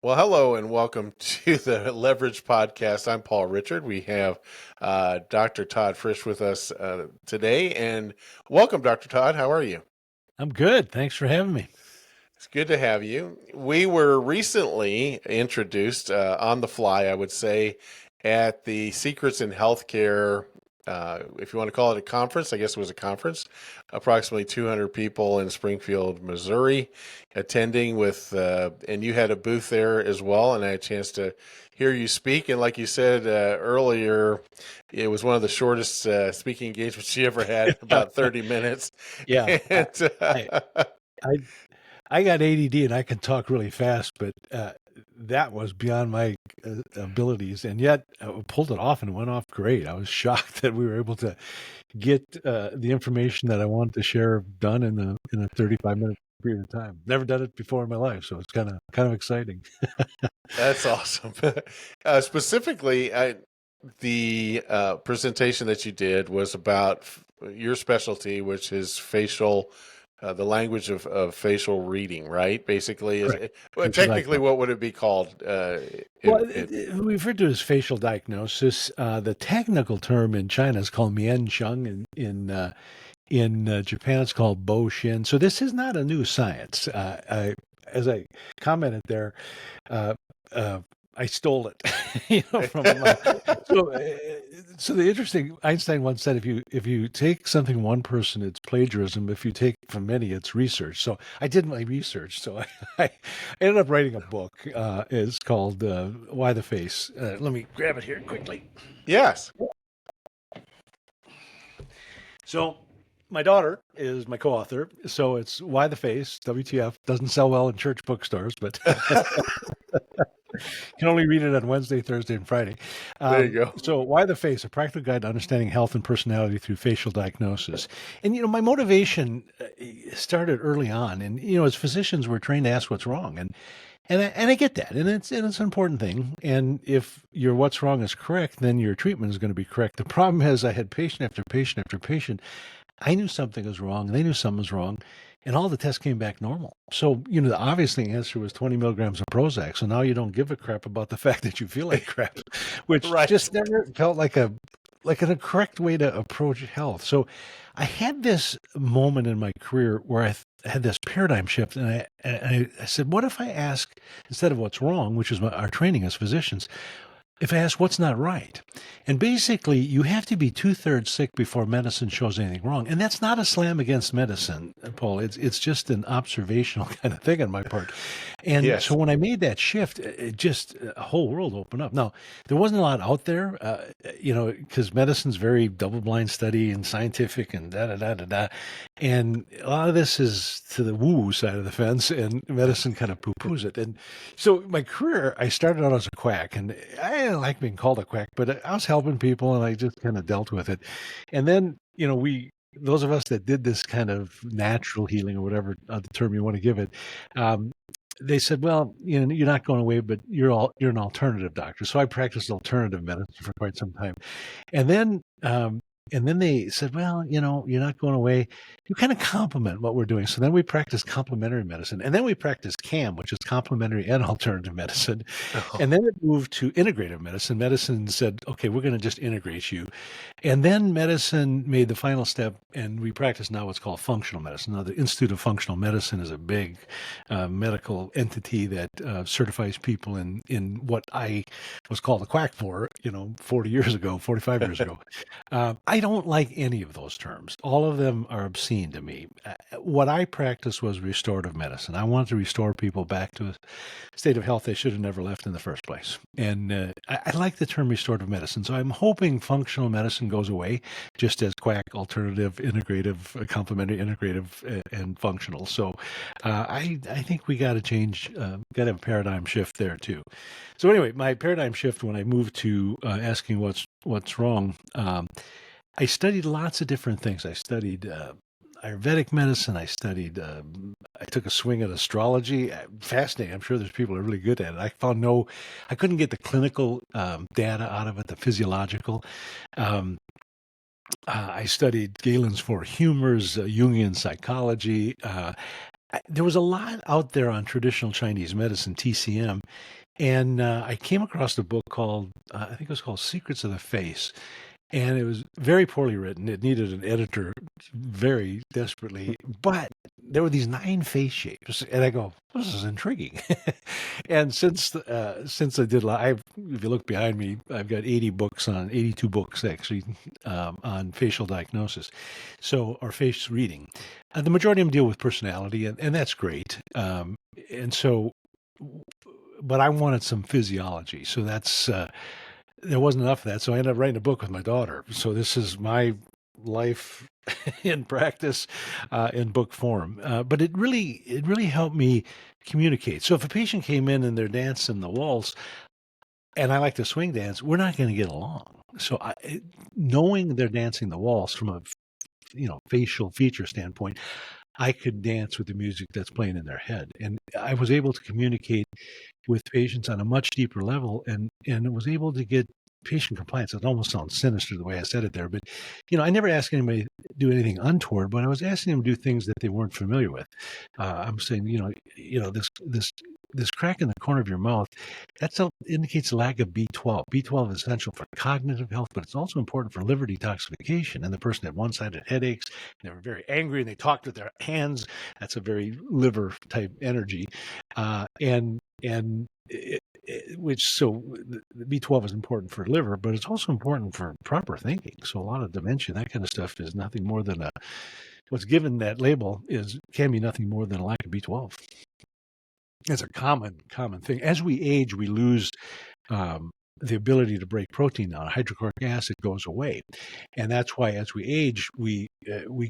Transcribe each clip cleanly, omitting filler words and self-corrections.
Well, hello and welcome to the Leverage Podcast. I'm Paul Richard. We have Dr. Todd Frisch with us today. And welcome, Dr. Todd. How are you? I'm good. Thanks for having me. It's good to have you. We were recently introduced on the fly, I would say, at the Secrets in Healthcare. If you want to call it a conference, I guess it was a conference. Approximately 200 people in Springfield, Missouri, attending and you had a booth there as well, and I had a chance to hear you speak. And like you said earlier, it was one of the shortest speaking engagements you ever had, about 30 minutes. Yeah, And I, I, I got ADD and I can talk really fast, but that was beyond my abilities, and yet I pulled it off and it went off great. I was shocked that we were able to get the information that I wanted to share done in a 35-minute period of time. Never done it before in my life, so it's kind of exciting. That's awesome. Specifically, the presentation that you did was about your specialty, which is the language of facial reading, right? Basically, Correct. well, Facial technically, diagnosis. what would it be called? Well, we refer to it as facial diagnosis. The technical term in China is called miancheng, and in Japan it's called Bo-Shin. So this is not a new science. As I commented there, uh, uh, I stole it, from. So, so the interesting Einstein once said, if you take something from one person, it's plagiarism. If you take from many, it's research. So I did my research. So I ended up writing a book. It's called "Why the Face." Let me grab it here quickly. Yes. So my daughter is my co-author. So it's Why the Face, WTF. Doesn't sell well in church bookstores, but can only read it on Wednesday, Thursday, and Friday. There you go. So Why the Face, a practical guide to understanding health and personality through facial diagnosis. And, my motivation started early on. And, as physicians, we're trained to ask what's wrong. And I get that, and it's an important thing. And if your what's wrong is correct, then your treatment is going to be correct. The problem is, I had patient after patient after patient. I knew something was wrong, and they knew something was wrong, and all the tests came back normal. So, the obviously answer was 20 milligrams of Prozac. So now you don't give a crap about the fact that you feel like crap, which Right. just never felt like a correct way to approach health. So I had this moment in my career where had this paradigm shift, and I said, what if I ask, instead of what's wrong, which is our training as physicians, if I ask what's not right? And basically, you have to be two-thirds sick before medicine shows anything wrong. And that's not a slam against medicine, Paul. It's just an observational kind of thing on my part. And so Yes. when I made that shift, it just a whole world opened up. Now, there wasn't a lot out there, because medicine's very double-blind study and scientific and da da da da da. And a lot of this is to the woo side of the fence, and medicine kind of poo-poos it. And so my career, I started out as a quack, and I didn't like being called a quack, but I was helping people, and I just kind of dealt with it. And then, those of us that did this kind of natural healing, or whatever the term you want to give it, um, they said, well, you're not going away, but you're an alternative doctor. So I practiced alternative medicine for quite some time. And then, they said, well, you're not going away. You kind of complement what we're doing. So then we practice complementary medicine. And then we practice CAM, which is complementary and alternative medicine. Oh, And then it moved to integrative medicine. Medicine said, okay, we're going to just integrate you. And then medicine made the final step, and we practice now what's called functional medicine. Now, the Institute of Functional Medicine is a big medical entity that certifies people in what I was called a quack for, 40 years ago, 45 years ago. I don't like any of those terms. All of them are obscene to me. What I practiced was restorative medicine. I wanted to restore people back to a state of health they should have never left in the first place. And I like the term restorative medicine. So I'm hoping functional medicine goes away, just as quack, alternative, integrative, complementary, integrative, and functional. So I think we got to change, got to have a paradigm shift there too. So anyway, my paradigm shift when I moved to asking what's wrong. I studied lots of different things. I studied Ayurvedic medicine. I took a swing at astrology. Fascinating. I'm sure there's people who are really good at it. I couldn't get the clinical data out of it, the physiological. Um, I studied Galen's four humors, Jungian psychology. there was a lot out there on traditional Chinese medicine, TCM, and I came across a book called, I think it was called Secrets of the Face. And it was very poorly written. It needed an editor very desperately. But there were these 9 face shapes, and I go, "This is intriguing." And since I did, if you look behind me, I've got 82 books actually on facial diagnosis, or face reading. The majority of them deal with personality, and that's great. And so, but I wanted some physiology, so that's. There wasn't enough of that, so I ended up writing a book with my daughter. So this is my life in practice, in book form. But it really helped me communicate. So if a patient came in and they're dancing the waltz, and I like to swing dance, we're not going to get along. So knowing they're dancing the waltz from a facial feature standpoint, I could dance with the music that's playing in their head, and I was able to communicate with patients on a much deeper level, and was able to get patient compliance. It almost sounds sinister the way I said it there, but I never asked anybody to do anything untoward, but I was asking them to do things that they weren't familiar with. I'm saying, this crack in the corner of your mouth, indicates a lack of B12. B12 is essential for cognitive health, but it's also important for liver detoxification. And the person had one-sided headaches, and they were very angry, and they talked with their hands. That's a very liver type energy, and the B12 is important for liver, but it's also important for proper thinking. So a lot of dementia, that kind of stuff, is nothing more than what's given that label can be nothing more than a lack of B12. It's a common thing. As we age, we lose the ability to break protein down. Hydrochloric acid goes away, and that's why as we age, we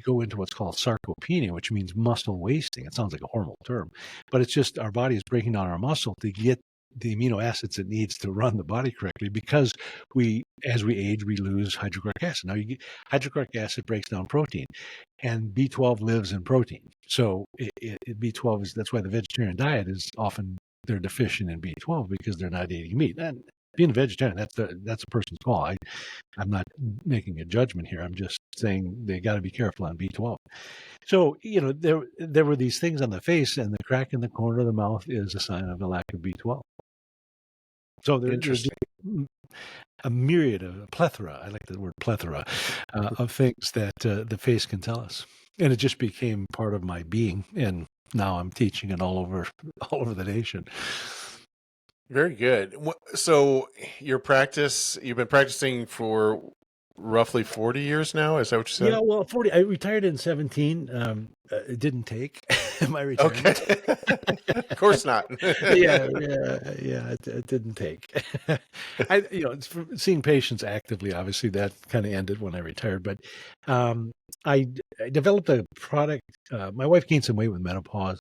go into what's called sarcopenia, which means muscle wasting. It sounds like a horrible term, but it's just our body is breaking down our muscle to get the amino acids it needs to run the body correctly, because as we age, we lose hydrochloric acid. Now, hydrochloric acid breaks down protein, and B12 lives in protein. So B12 that's why the vegetarian diet is often, they're deficient in B12 because they're not eating meat. And being a vegetarian, that's a person's call. I'm not making a judgment here. I'm just saying they got to be careful on B12. So, there were these things on the face, and the crack in the corner of the mouth is a sign of a lack of B12. So there's a plethora, I like the word plethora, of things that the face can tell us. And it just became part of my being, and now I'm teaching it all over the nation. Very good. So you've been practicing for roughly 40 years now. Is that what you said? Yeah, well, 40. I retired in 17. It didn't take my retirement. Okay. Of course not. yeah. It didn't take. It's seeing patients actively. Obviously, that kind of ended when I retired. But I developed a product. My wife gained some weight with menopause,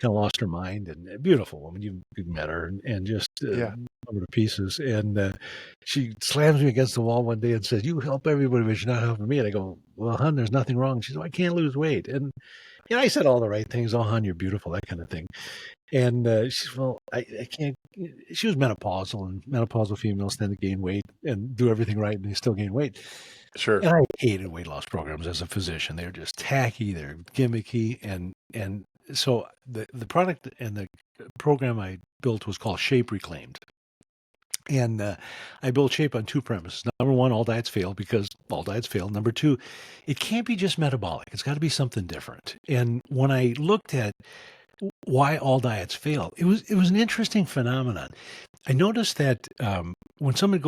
kind of lost her mind, and a beautiful woman. You met her, and just over to pieces. And she slams me against the wall one day and says, "You help everybody, but you're not helping me." And I go, "Well, hon, there's nothing wrong." She says, "I can't lose weight." And I said all the right things. "Oh, hon, you're beautiful," that kind of thing. And she says, "Well, I can't." She was menopausal, and menopausal females tend to gain weight and do everything right, and they still gain weight. Sure. And I hated weight loss programs as a physician. They're just tacky, they're gimmicky, and so the product and the program I built was called Shape Reclaimed. And I built Shape on 2 premises. Number 1, all diets fail, because all diets fail. Number 2, it can't be just metabolic. It's got to be something different. And when I looked at why all diets fail, it was an interesting phenomenon. I noticed that when someone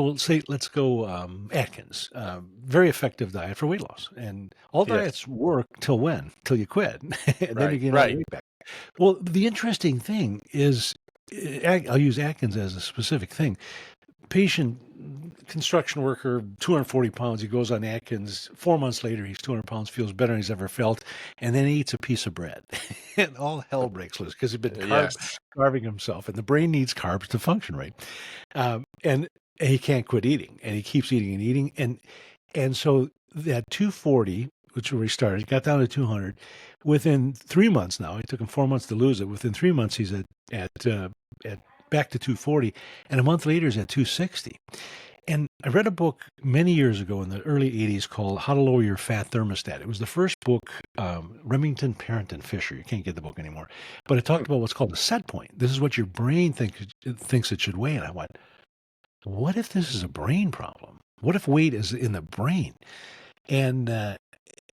let's go Atkins, very effective diet for weight loss, and all diets work till when? Till you quit, and then you get all your weight back. Well, the interesting thing is, I'll use Atkins as a specific thing. Patient, construction worker, 240 pounds. He goes on Atkins. 4 months later, he's 200 pounds, feels better than he's ever felt, and then he eats a piece of bread, and all hell breaks loose because he's been starving himself, and the brain needs carbs to function right, and he can't quit eating, and he keeps eating and eating, and so that 240, which where he started, got down to 200. Within 3 months now, it took him 4 months to lose it. Within 3 months, he's at back to 240, and a month later he's at 260. And I read a book many years ago in the early 80s called How to Lower Your Fat Thermostat. It was the first book, Remington, Parent, and Fisher. You can't get the book anymore. But it Hmm. talked about what's called the set point. This is what your brain thinks it should weigh. And I went, what if this is a brain problem? What if weight is in the brain? And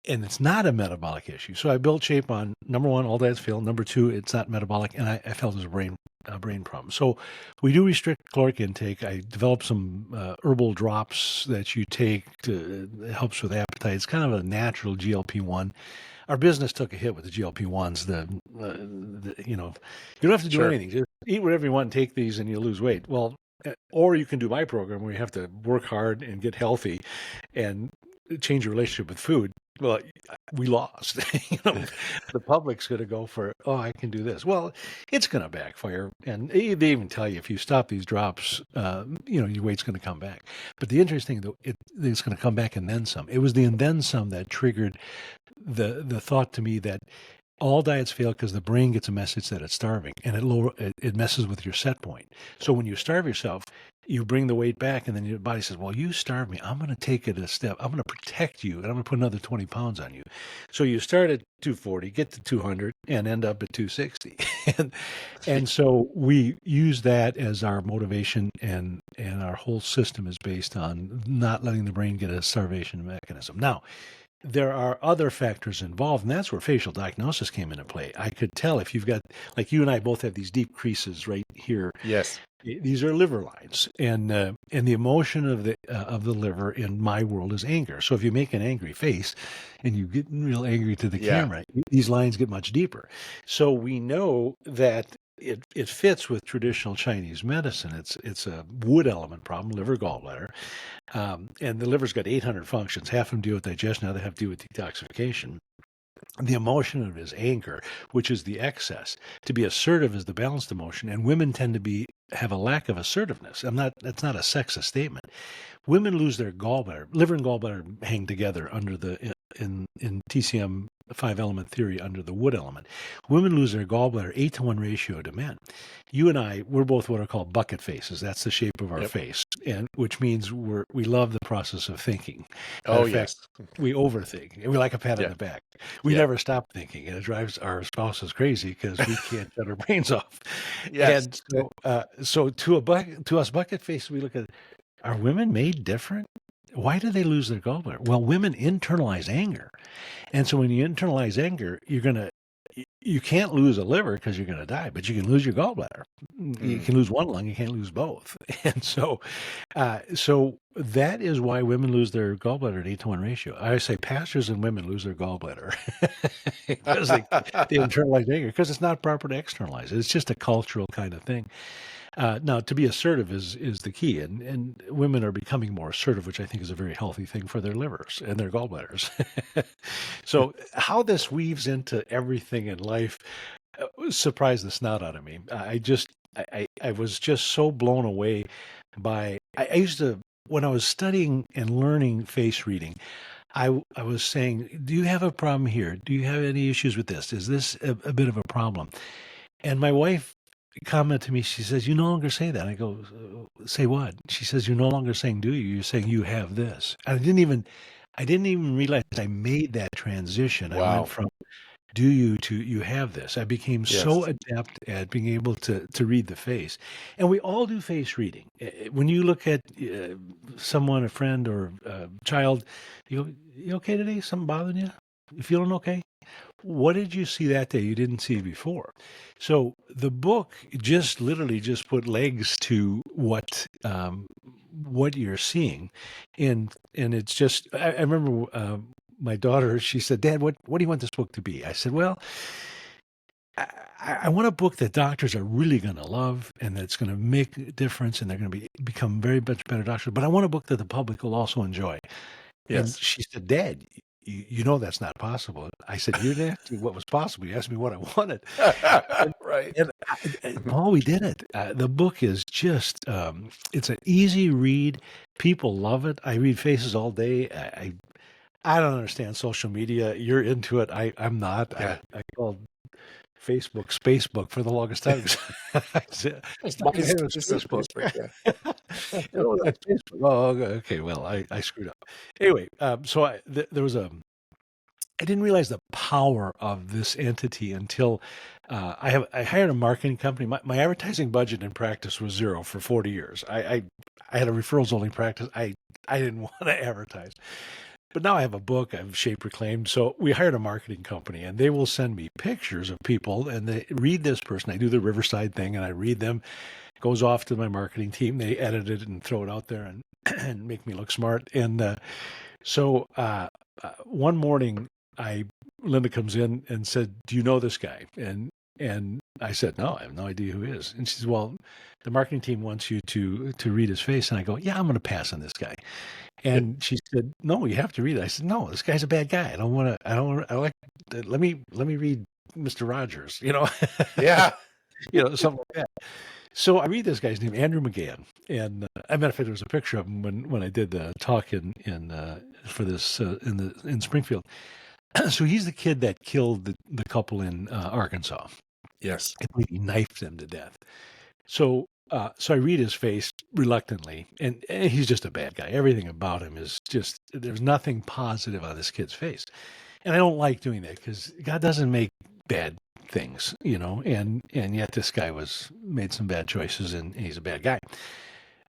and it's not a metabolic issue. So I built shape on number one, all diets fail. Number two, it's not metabolic, and I felt it was a brain problem. So we do restrict caloric intake. I developed some herbal drops that you take to it helps with appetite. It's kind of a natural GLP-1. Our business took a hit with the GLP-1s. You know, you don't have to do Sure. anything. Just eat whatever you want, take these, and you'll lose weight. Well, or you can do my program where you have to work hard and get healthy and change your relationship with food. Well, we lost. The public's going to go for, oh, I can do this. Well, it's going to backfire. And they even tell you if you stop these drops, your weight's going to come back. But the interesting, though, it's going to come back and then some. It was the and then some that triggered the thought to me that all diets fail because the brain gets a message that it's starving, and it messes with your set point. So when you starve yourself, you bring the weight back, and then your body says, well, you starved me. I'm going to take it a step. I'm going to protect you, and I'm going to put another 20 pounds on you. So you start at 240, get to 200, and end up at 260. and so we use that as our motivation, and our whole system is based on not letting the brain get a starvation mechanism. Now, there are other factors involved, and that's where facial diagnosis came into play. I could tell if you've got, like you and I both have these deep creases right here. Yes. These are liver lines, and the emotion of the liver in my world is anger. So if you make an angry face, and you get real angry to the Yeah. camera, these lines get much deeper. So we know that it fits with traditional Chinese medicine. It's a wood element problem, liver gallbladder. And the liver's got 800 functions. Half of them deal with digestion, now they have to do with detoxification. The emotion of it is anger, which is the excess. To be assertive is the balanced emotion, and women tend to have a lack of assertiveness. That's not a sexist statement. Women lose their gallbladder. Liver and gallbladder hang together under in TCM 5-element theory under the wood element. Women lose their gallbladder 8-to-1 ratio to men. You and I, we're both what are called bucket faces. That's the shape of our Yep. face, and which means we love the process of thinking. Matter Oh, of fact, yes. we overthink, and we like a pat on Yeah. the back. We Yeah. never stop thinking, and it drives our spouses crazy because we can't shut our brains off. Yes. And so to us bucket faces, we look at, are women made different? Why do they lose their gallbladder? Well, women internalize anger. And so when you internalize anger, you can't lose a liver because you're going to die, but you can lose your gallbladder. You Mm. can lose one lung, you can't lose both. And so that is why women lose their gallbladder at 8-to-1 ratio. I always say pastors and women lose their gallbladder because they internalize anger because it's not proper to externalize it. It's just a cultural kind of thing. Now, to be assertive is the key, and women are becoming more assertive, which I think is a very healthy thing for their livers and their gallbladders. So, how this weaves into everything in life surprised the snot out of me. I was just so blown away by. I used to when I was studying and learning face reading. I was saying, do you have a problem here? Do you have any issues with this? Is this a bit of a problem? And my wife commented to me, she says, you no longer say that. I go, say what? She says, you're no longer saying do you? You're saying you have this. I didn't even realize I made that transition. I went Wow. from do you to you have this. I became so Yes. adept at being able to read the face. And we all do face reading. When you look at someone, a friend or a child, you go, you okay today? Something bothering you? You feeling okay? What did you see that day you didn't see before? So the book just literally just put legs to what you're seeing, and it's just I remember my daughter. She said, "Dad, what do you want this book to be?" I said, "Well, I want a book that doctors are really going to love and that's going to make a difference, and they're going to become very much better doctors. But I want a book that the public will also enjoy." And Yes. she said, "Dad, you know that's not possible." I said, "You didn't ask me what was possible. You asked me what I wanted." And, Right. Paul, we did it. The book is just, it's an easy read. People love it. I read faces all day. I don't understand social media. You're into it. I'm not. Yeah. I called Facebook Spacebook for the longest time. I said, It's Stuck my mine's head with just a Facebook. Facebook. Yeah. Oh, that's Facebook. Oh, okay. Well, I screwed up. Anyway, so there was I didn't realize the power of this entity until I hired a marketing company. My advertising budget in practice was zero for 40 years. I had a referrals only practice. I didn't want to advertise. But now I have a book I've shape reclaimed. So we hired a marketing company and they will send me pictures of people and they read this person. I do the Riverside thing and I read them. It goes off to my marketing team. They edit it and throw it out there and, and make me look smart. And one morning, I Linda comes in and said, "Do you know this guy?" And I said, "No, I have no idea who he is." And she says, "Well, the marketing team wants you to read his face." And I go, "Yeah, I'm going to pass on this guy." And she said, "No, you have to read it." I said, "No, this guy's a bad guy. I don't want to. I don't. I like. Let me read Mr. Rogers. Yeah. Something like that." So I read this guy's name, Andrew McGann, and I matter of fact, there was a picture of him when I did the talk in for this in Springfield. So he's the kid that killed the couple in Arkansas. Yes. I believe he knifed them to death. So I read his face reluctantly, and he's just a bad guy. Everything about him is just there's nothing positive on this kid's face, and I don't like doing that because God doesn't make bad things, and yet this guy made some bad choices, and he's a bad guy.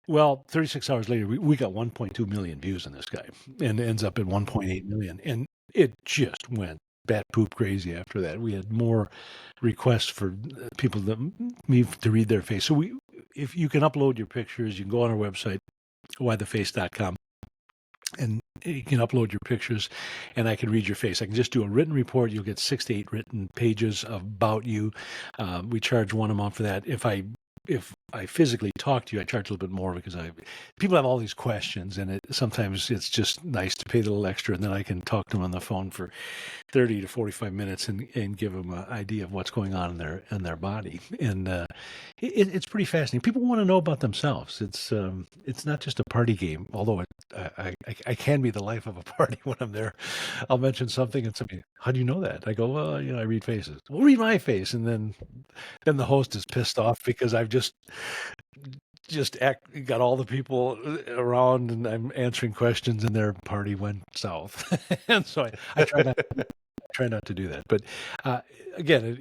Well, 36 hours later, we got 1.2 million views on this guy, and it ends up at 1.8 million, and it just went bat poop crazy after that. We had more requests for people me to read their face. So if you can upload your pictures, you can go on our website, whytheface.com, and you can upload your pictures and I can read your face. I can just do a written report. You'll get 6 to 8 written pages about you. We charge one amount for that. If I physically talk to you, I charge a little bit more because people have all these questions, and sometimes it's just nice to pay a little extra, and then I can talk to them on the phone for 30 to 45 minutes and give them an idea of what's going on in their body. And it's pretty fascinating. People want to know about themselves. It's not just a party game, although I can be the life of a party when I'm there. I'll mention something and somebody, "How do you know that?" I go, "Well, I read faces." "Well, read my face." And then the host is pissed off because I've got all the people around and I'm answering questions and their party went south. And so I try not to do that. But again,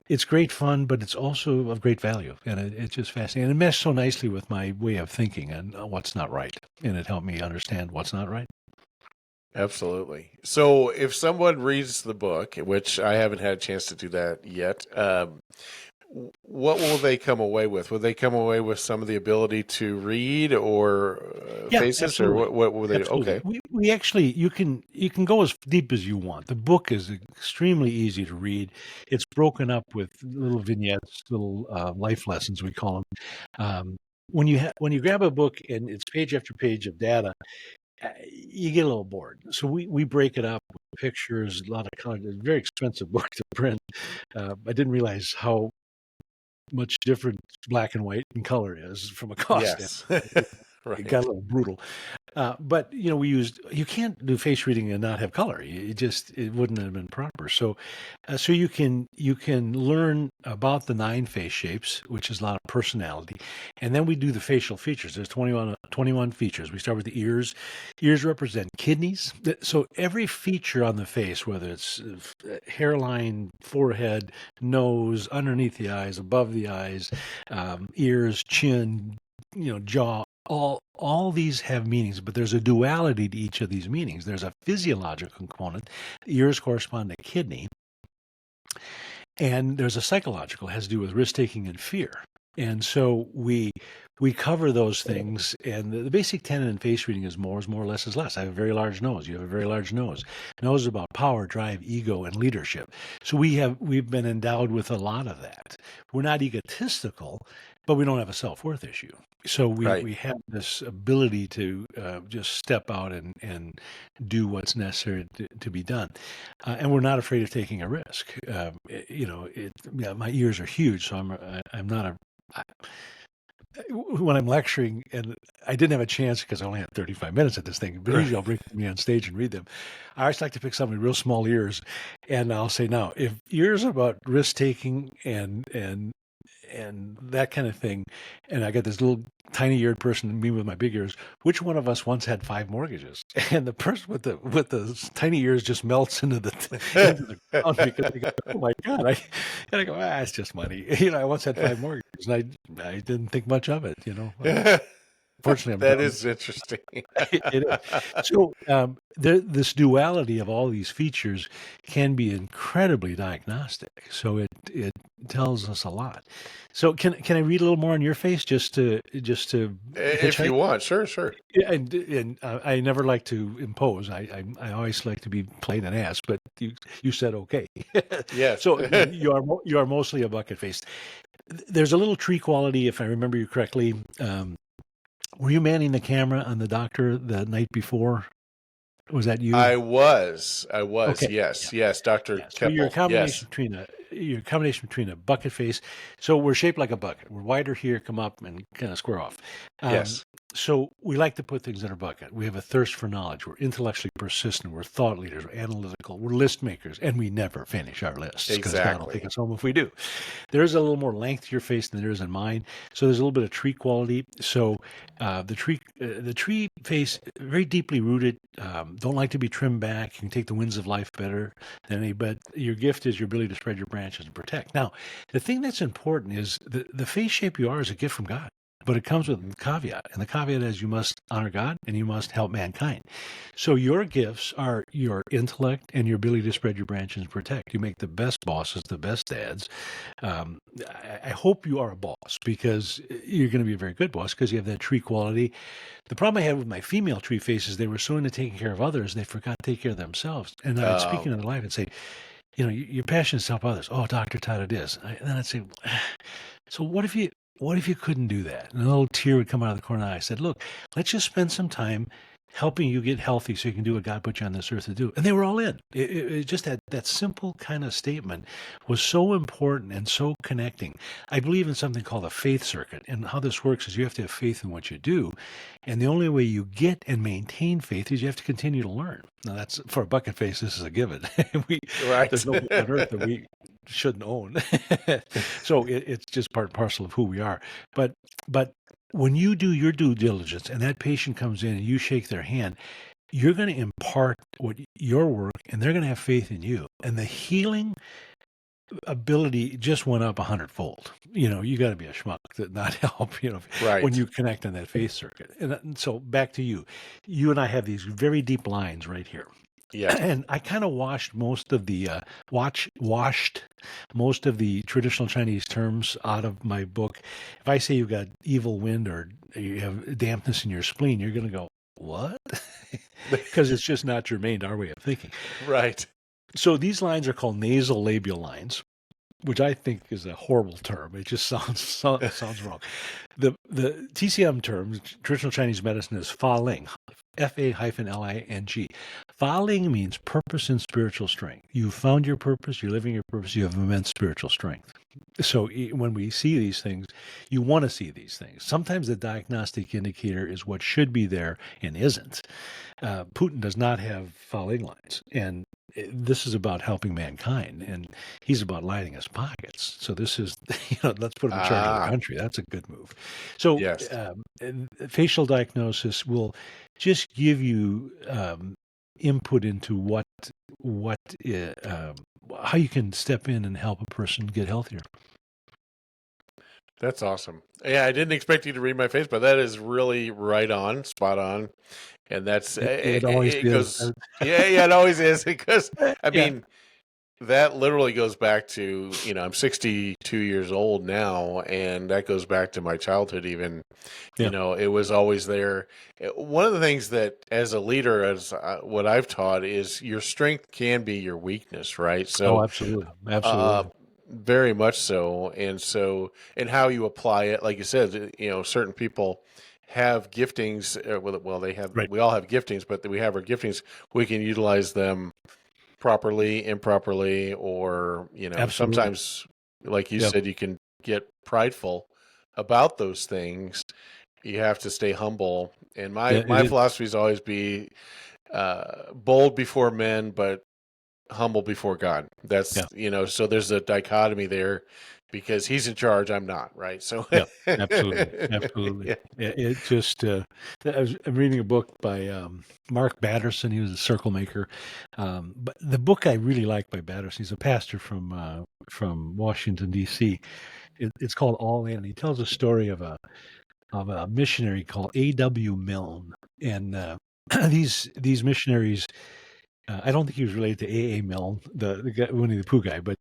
it's great fun, but it's also of great value, and it's just fascinating. And it meshed so nicely with my way of thinking and what's not right, and it helped me understand what's not right. Absolutely. So if someone reads the book, which I haven't had a chance to do that yet, what will they come away with? Will they come away with some of the ability to read or Yeah, faces, or absolutely. what will they? Absolutely. Okay. We actually you can go as deep as you want. The book is extremely easy to read. It's broken up with little vignettes, little life lessons we call them. When you grab a book and it's page after page of data, you get a little bored. So we break it up with pictures, a lot of color. It's a very expensive book to print. I didn't realize how much different black and white and color is from a cost standpoint. Yes. It got a Right. little brutal. But you can't do face reading and not have color. It wouldn't have been proper. So you can learn about the 9 face shapes, which is a lot of personality, and then we do the facial features. There's 21 features. We start with the ears. Ears represent kidneys. So every feature on the face, whether it's hairline, forehead, nose, underneath the eyes, above the eyes, ears, chin, jaw, all these have meanings, but there's a duality to each of these meanings. There's a physiological component. The ears correspond to kidney, and there's a psychological, it has to do with risk taking and fear. And so we cover those things, and the basic tenet in face reading is more or less is less. I have a very large nose. You have a very large nose. Nose is about power, drive, ego, and leadership. So we've been endowed with a lot of that. We're not egotistical, but we don't have a self-worth issue. So Right. we have this ability to just step out and do what's necessary to be done, and we're not afraid of taking a risk. My ears are huge, so I'm not a when I'm lecturing, and I didn't have a chance because I only had 35 minutes at this thing, but usually I'll bring me on stage and read them. I always like to pick somebody with real small ears, and I'll say, now, if ears are about risk taking and that kind of thing. And I got this little tiny eared person, me with my big ears. Which one of us once had 5 mortgages? And the person with the tiny ears just melts into the into the ground because they go, oh my god! And I go, it's just money. I once had 5 mortgages, and I didn't think much of it. Fortunately, I'm That done. is interesting. It is. So this duality of all these features can be incredibly diagnostic. So it tells us a lot. So can I read a little more on your face just to If hitchhike? you want, sure, sure. Yeah, and I never like to impose. I always like to be plain and ask. But you said okay. Yes. So again, you are mostly a bucket face. There's a little tree quality, if I remember you correctly. Were you manning the camera on the doctor the night before? Was that you? I was, Okay. yes, Yeah. yes, Dr. Yeah. So Keppel, yes. you're a combination between a bucket face. So we're shaped like a bucket. We're wider here, come up, and kind of square off. Um, Yes, so we like to put things in our bucket. We have a thirst for knowledge. We're intellectually persistent. We're thought leaders. We're analytical. We're list makers, and we never finish our lists because God will take exactly. us home if we do. There's a little more length to your face than there is in mine. So there's a little bit of tree quality. So the tree face, very deeply rooted. Don't like to be trimmed back. You can take the winds of life better than any. But your gift is your ability to spread your branches and protect. Now, the thing that's important is the face shape you are is a gift from God. But it comes with a caveat. And the caveat is you must honor God and you must help mankind. So your gifts are your intellect and your ability to spread your branches and protect. You make the best bosses, the best dads. Um, I hope you are a boss because you're going to be a very good boss because you have that tree quality. The problem I had with my female tree faces, they were so into taking care of others, they forgot to take care of themselves. And I would speak Um, into their life and say, your passion is to help others. Oh, Dr. Todd, it is. And then I'd say, so what if you couldn't do that? And a little tear would come out of the corner of the eye. I said, look, let's just spend some time helping you get healthy so you can do what God put you on this earth to do. And they were all in. It just that simple kind of statement was so important and so connecting. I believe in something called a faith circuit. And how this works is you have to have faith in what you do. And the only way you get and maintain faith is you have to continue to learn. Now, that's for a bucket face, this is a given. right. There's no book on earth that we shouldn't own. So it's just part and parcel of who we are. But when you do your due diligence and that patient comes in and you shake their hand, you're going to impart your work and they're going to have faith in you. And the healing ability just went up 100-fold. You got to be a schmuck to not help, when Right. you connect on that faith circuit. And so back to you. You and I have these very deep lines right here. Yes. And I kind of washed most of the washed most of the traditional Chinese terms out of my book. If I say you've got evil wind or you have dampness in your spleen, you're going to go, what? Because it's just not germane to our way of thinking. Right. So these lines are called nasal labial lines, which I think is a horrible term. It just sounds wrong. The TCM term, traditional Chinese medicine, is Fa Ling, Fa-Ling. Fa Ling means purpose and spiritual strength. You've found your purpose, you're living your purpose, you have immense spiritual strength. So when we see these things, you want to see these things. Sometimes the diagnostic indicator is what should be there and isn't. Putin does not have Fa Ling lines. And this is about helping mankind, and he's about lining his pockets. So this is, let's put him in charge of the Ah, country. That's a good move. So yes. and facial diagnosis will just give you input into what how you can step in and help a person get healthier. That's awesome. Yeah, I didn't expect you to read my face, but that is really right on, spot on. And It always it is. goes, yeah, yeah, it always is because I Yeah, mean, that literally goes back to, I'm 62 years old now, and that goes back to my childhood even. yeah. It was always there. One of the things that as a leader, as what I've taught is your strength can be your weakness, right? Oh, So, absolutely, uh, absolutely. very much so. And how you apply it, like you said, certain people have giftings. Well, Right. we all have giftings, but we have our giftings. We can utilize them properly, improperly, or, Absolutely. sometimes, like you Yep. said, you can get prideful about those things. You have to stay humble. And my, Yeah, it my is. philosophy is always be bold before men, but humble before God. That's, Yeah. so there's a dichotomy there. because he's in charge. I'm not, right? So, Yeah, absolutely, absolutely. yeah. It just I'm reading a book by Mark Batterson. He was a circle maker. But the book I really like by Batterson, he's a pastor from Washington D.C. It's called All In. He tells a story of a missionary called A.W. Milne, and these missionaries. I don't think he was related to A. A. Milne, the guy, Winnie the Pooh guy, but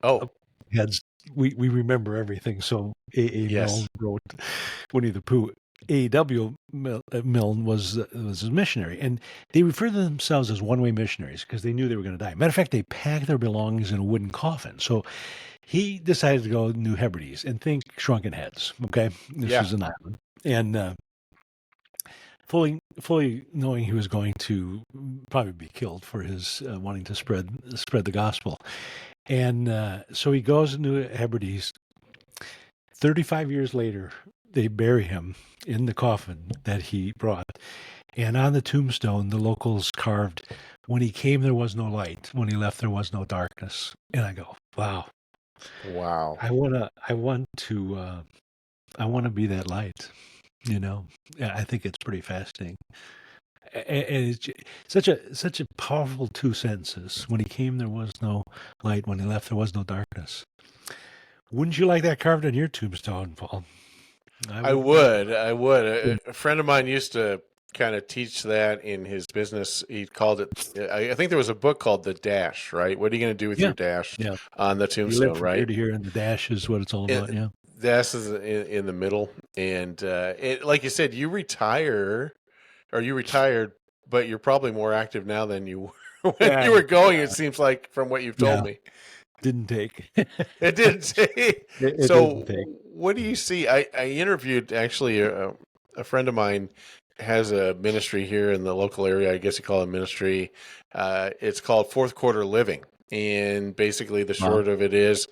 Oh, heads. We remember everything. So A. Milne yes. wrote Winnie the Pooh. A.W. Milne was a missionary, and they referred to themselves as one-way missionaries because they knew they were going to die. Matter of fact, they packed their belongings in a wooden coffin. So he decided to go to New Hebrides and think Shrunken Heads. Okay, this Yeah. is an island, and fully knowing he was going to probably be killed for his wanting to spread the gospel. And so he goes to New Hebrides. 35 years later, they bury him in the coffin that he brought. And on the tombstone, the locals carved, "When he came, there was no light. When he left, there was no darkness." And I go, wow, Wow. I want to be that light. You know, I think it's pretty fascinating. And it's such a powerful two sentences. When he came, there was no light. When he left, there was no darkness. Wouldn't you like that carved on your tombstone, Paul? I I would. would. I would. Yeah. A friend of mine used to kind of teach that in his business. He called it, I think there was a book called The Dash, right? What are you going to do with your Yeah. dash Yeah. on the You live tombstone, from here right? to here, and the dash is what it's all about. And Yeah. dash is in the middle. And like you said, you retired, but you're probably more active now than you were when Yeah. you were going, it seems like, from what you've told Yeah. me. Didn't take. It didn't say. It didn't So, take. what do you see? I interviewed actually a friend of mine has a ministry here in the local area. I guess you call it ministry. It's called Fourth Quarter Living. And basically, the Wow. short of it is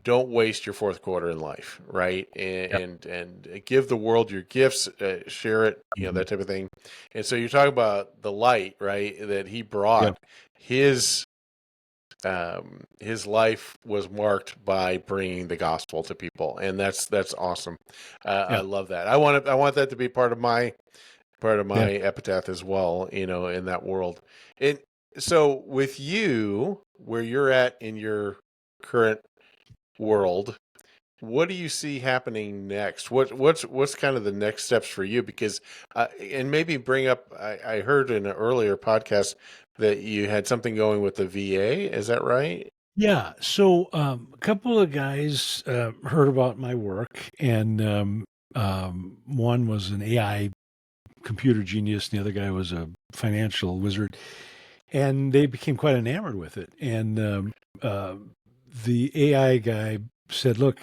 don't waste your fourth quarter in life, right? Yeah. And give the world your gifts, share it, Mhm. that type of thing. And so you're talking about the light, right? That he Yeah. brought. His his life was marked by bringing the gospel to people, and that's awesome. I Yeah. love that. I want that to be part of Yeah. my epitaph as well. In that world. And so with you, where you're at in your current world, what do you see happening next? What's kind of the next steps for you? Because and maybe bring up. I heard in an earlier podcast that you had something going with the VA. Is that right? Yeah. So a couple of guys heard about my work, and one was an AI computer genius, and the other guy was a financial wizard, and they became quite enamored with it. And uh, the AI guy said, "Look,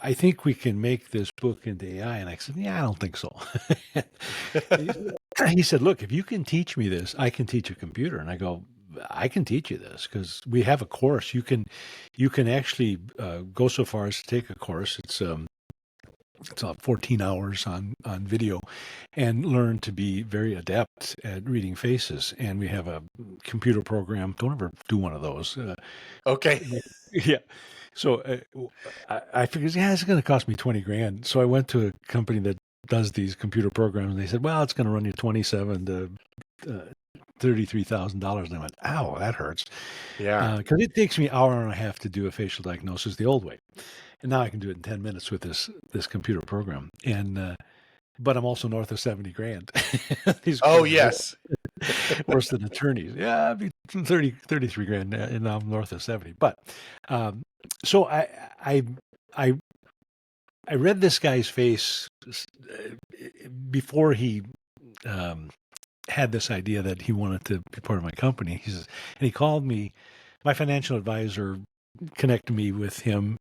I think we can make this book into AI." And I said, "Yeah, I don't think so." He said, "Look, if you can teach me this, I can teach a computer." And I go, "I can teach you this because we have a course. You can actually go so far as to take a course. It's 14 hours on video, and learn to be very adept at reading faces. And we have a computer program. Don't ever do one of those. Okay. Yeah. So I figured, yeah, it's going to cost me 20 grand. So I went to a company that does these computer programs, and they said, well, it's going to run you 27 to $33,000. And I went, ow, that hurts. Yeah. Because it takes me an hour and a half to do a facial diagnosis the old way. And now I can do it in 10 minutes with this computer program. And but I'm also north of 70 grand. These Oh guys are yes. worse than attorneys. Yeah, I'd be 30, 33 grand, and now I'm north of 70. But so I I read this guy's face before he um, had this idea that he wanted to be part of my company. He says, and he called me. My financial advisor connected me with him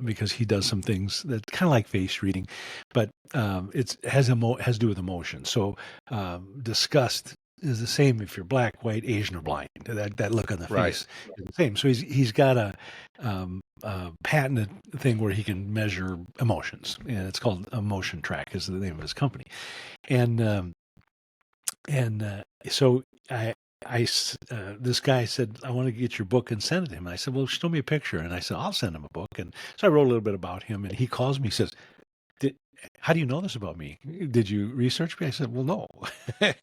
because he does some things that kind of like face reading, but it has to do with emotion. So disgust is the same if you're black, white, Asian, or blind. That look on the Right. face is the same. So he's got a patented thing where he can measure emotions, and it's called Emotion Track is the name of his company. And so this guy said, I want to get your book and send it to him. And I said, well, show me a picture. And I said, I'll send him a book. And so I wrote a little bit about him. And he calls me, says, Did, how do you know this about me? Did you research me? I said, well, no. And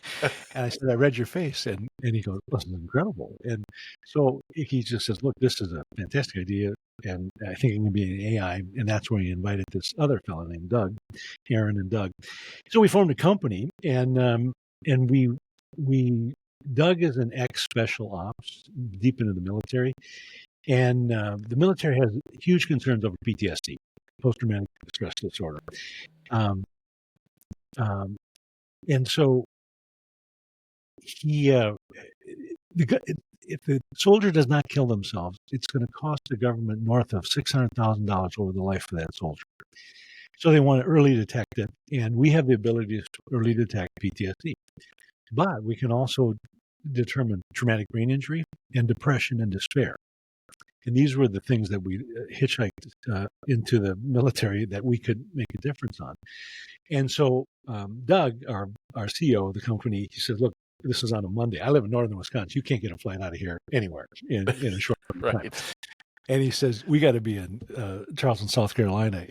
I said, I read your face. And he goes, this is incredible. And so he just says, look, this is a fantastic idea. And I think it can be an AI. And that's where he invited this other fellow named Doug, Aaron and Doug. So we formed a company, and we Doug is an ex-special ops, deep into the military, and the military has huge concerns over PTSD, post-traumatic stress disorder, um, um, and so he, if the soldier does not kill themselves, it's going to cost the government north of $600,000 over the life of that soldier. So they want to early detect it, and we have the ability to early detect PTSD. But we can also determine traumatic brain injury and depression and despair. And these were the things that we hitchhiked into the military that we could make a difference on. And so Doug, our CEO of the company, he said, look, this is on a Monday. I live in northern Wisconsin. You can't get a flight out of here anywhere in a short time. Right. And he says, we got to be in Charleston, South Carolina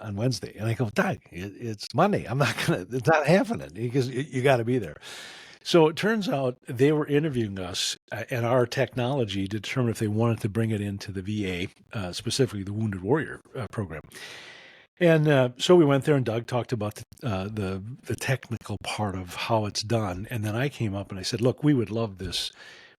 on Wednesday. And I go, Doug, it's Monday. It's not happening. He goes, you got to be there. So it turns out they were interviewing us and our technology to determine if they wanted to bring it into the VA, specifically the Wounded Warrior program. And so we went there, and Doug talked about the technical part of how it's done. And then I came up and I said, look, we would love this.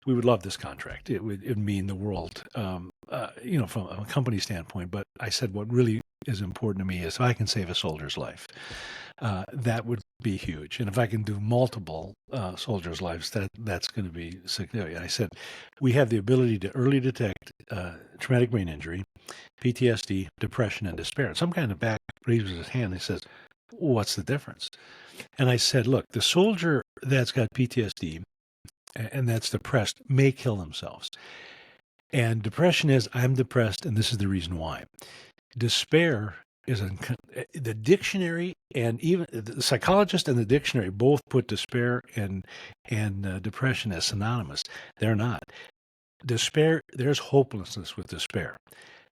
We would love this contract. It would mean the world, from a company standpoint. But I said, what really is important to me is if I can save a soldier's life, that would be huge. And if I can do multiple soldiers' lives, that's going to be significant. I said, we have the ability to early detect traumatic brain injury, PTSD, depression, and despair. Some kind of back raises his hand and says, what's the difference? And I said, look, the soldier that's got PTSD and that's depressed may kill themselves. And depression is, I'm depressed, and this is the reason why. Despair is the dictionary, and even the psychologist and the dictionary both put despair and depression as synonymous. They're not. Despair, there's hopelessness with despair.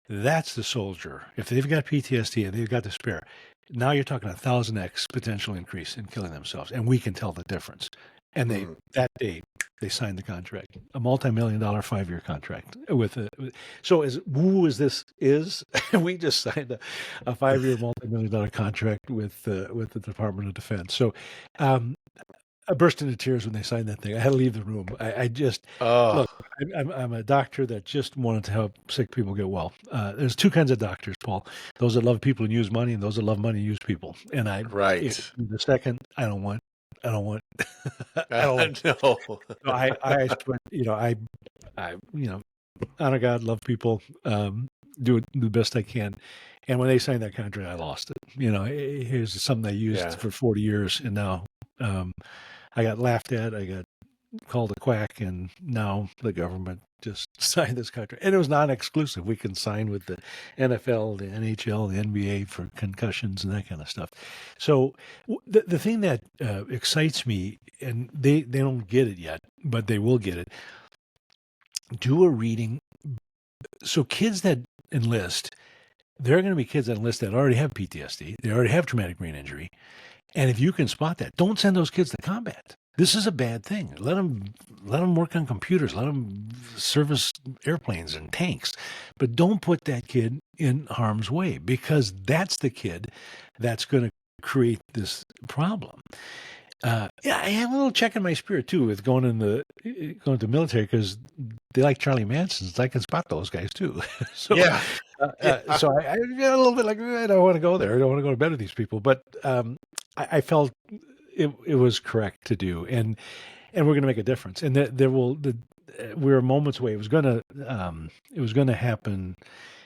That's the soldier. If they've got PTSD and they've got despair, now you're talking 1,000x potential increase in killing themselves, and we can tell the difference. And that day they signed the contract, a multi-million-dollar 5-year contract so as woo as this is, we just signed a 5-year multi-million-dollar contract with the Department of Defense. So I burst into tears when they signed that thing. I had to leave the room. I just Oh, look. I'm a doctor that just wanted to help sick people get well. There's two kinds of doctors, Paul. Those that love people and use money, and those that love money and use people. And right. the second, I don't want, I don't like. No. So but honor God, love people, do the best I can. And when they signed that contract, I lost it. Here's something I used Yeah. for 40 years, and now I got laughed at. I got called a quack, and now the government just signed this contract. And it was non-exclusive. We can sign with the NFL, the NHL, the NBA for concussions and that kind of stuff. So the thing that excites me, and they don't get it yet, but they will get it, do a reading. So kids that enlist, there are going to be kids that enlist that already have PTSD. They already have traumatic brain injury. And if you can spot that, don't send those kids to combat. This is a bad thing. Let them work on computers. Let them service airplanes and tanks. But don't put that kid in harm's way, because that's the kid that's going to create this problem. Yeah, I have a little check in my spirit too with going to the military, because they like Charlie Manson's. I can spot those guys too. So, Yeah. Yeah. so I got a little bit like, I don't want to go there. I don't want to go to bed with these people. But I felt it was correct to do, and we're going to make a difference. And we're moments away. It was going to happen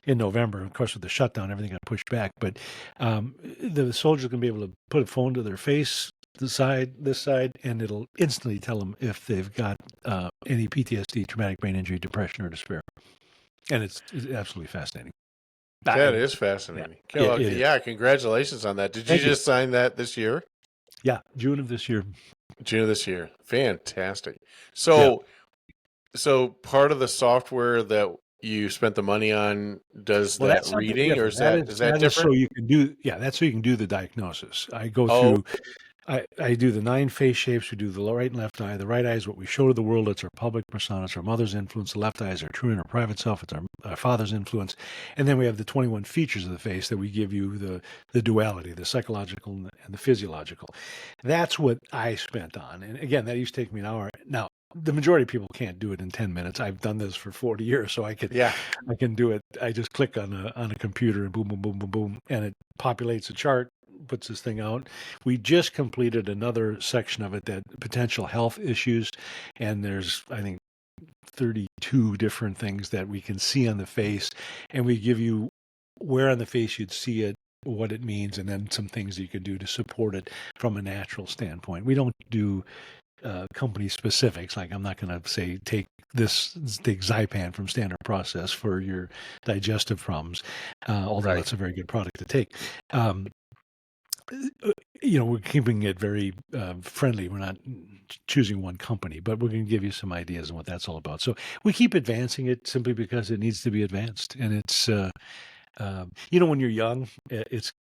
in November. Of course, with the shutdown, everything got pushed back. But the soldiers are going to be able to put a phone to their face, this side, and it'll instantly tell them if they've got any PTSD, traumatic brain injury, depression, or despair. And it's absolutely fascinating. That is fascinating. It is. Yeah, congratulations on that. Did you Thank you. just sign that this year? Yeah, June of this year. June of this year. Fantastic. Yeah. So part of the software that you spent the money on does Well, that that's something reading, or different. is that That is different? so you can do, yeah, that's so you can do the diagnosis. I go Oh, through, I do the 9 face shapes. We do the right and left eye. The right eye is what we show to the world. It's our public persona. It's our mother's influence. The left eye is our true inner private self. It's our father's influence. And then we have the 21 features of the face that we give you the duality, the psychological and the physiological. That's what I spent on. And again, that used to take me an hour. Now, the majority of people can't do it in 10 minutes. I've done this for 40 years, so yeah. I can do it. I just click on a computer and boom, boom, boom, boom, boom, and it populates a chart, puts this thing out. We just completed another section of it, that potential health issues, and there's, I think, 32 different things that we can see on the face, and we give you where on the face you'd see it, what it means, and then some things you can do to support it from a natural standpoint. We don't do company specifics. Like, I'm not going to say take Zypan from Standard Process for your digestive problems, although Right. that's a very good product to take. Um, we're keeping it very friendly. We're not choosing one company, but we're going to give you some ideas on what that's all about. So we keep advancing it simply because it needs to be advanced, and it's. When you're young, it's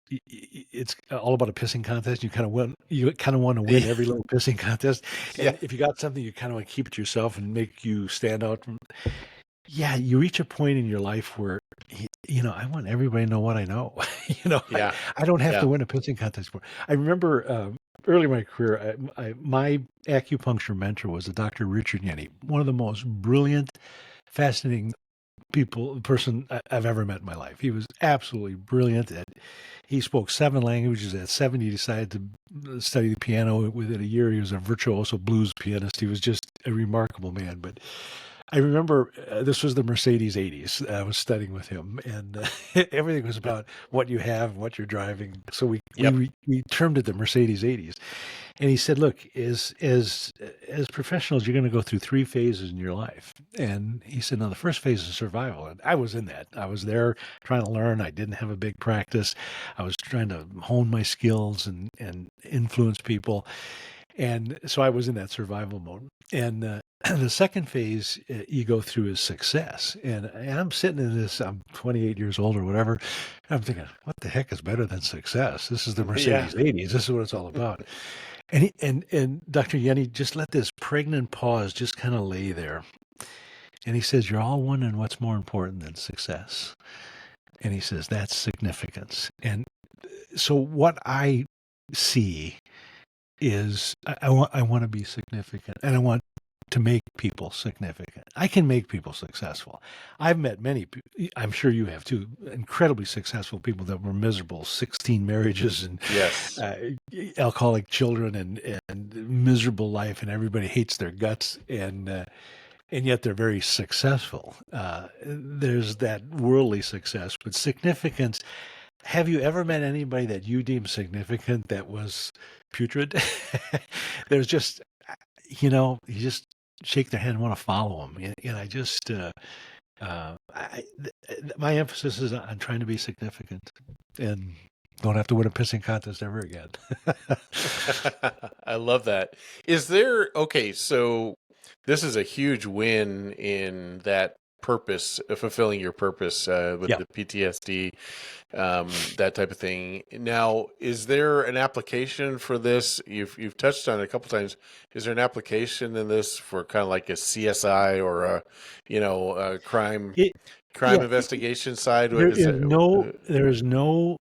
all about a pissing contest. You kind of want to win every little pissing contest, Yeah. and if you got something, you kind of want to keep it to yourself and make you stand out. Yeah, you reach a point in your life where I want everybody to know what I know. Yeah. I don't have Yeah. to win a pissing contest for. I remember early in my career, my acupuncture mentor was a Dr. Richard Yenny, one of the most brilliant, fascinating person I've ever met in my life. He was absolutely brilliant. He spoke 7 languages. At 70, he decided to study the piano. Within a year, he was a virtuoso blues pianist. He was just a remarkable man. But I remember this was the Mercedes 80s. I was studying with him, and everything was about what you have and what you're driving. So we, Yep. we termed it the Mercedes 80s. And he said, "Look, as professionals, you're going to go through 3 phases in your life." And he said, "Now, the first phase is survival." And I was in that. I was there trying to learn. I didn't have a big practice. I was trying to hone my skills and influence people. And so I was in that survival mode. And the second phase you go through is success. And I'm sitting in this, I'm 28 years old or whatever. I'm thinking, what the heck is better than success? This is the Yeah. Mercedes 80s. This is what it's all about. And Dr. Yenny just let this pregnant pause just kind of lay there. And he says, "You're all wondering what's more important than success." And he says, "That's significance." And so what I see is I want to be significant, and I want to make people significant. I can make people successful. I've met many, I'm sure you have too, incredibly successful people that were miserable, 16 marriages and Yes. uh, alcoholic children and miserable life, and everybody hates their guts, and yet they're very successful. There's that worldly success, but significance. Have you ever met anybody that you deem significant that was putrid? There's just, you just shake their hand and want to follow them. And I just, my emphasis is on trying to be significant and don't have to win a pissing contest ever again. I love that. Is there, okay, so this is a huge win in that purpose, fulfilling your purpose with Yeah. the PTSD, that type of thing. Now, is there an application for this? You've touched on it a couple times. Is there an application in this for kind of like a CSI or a It, crime yeah. investigation side? There Is is it? no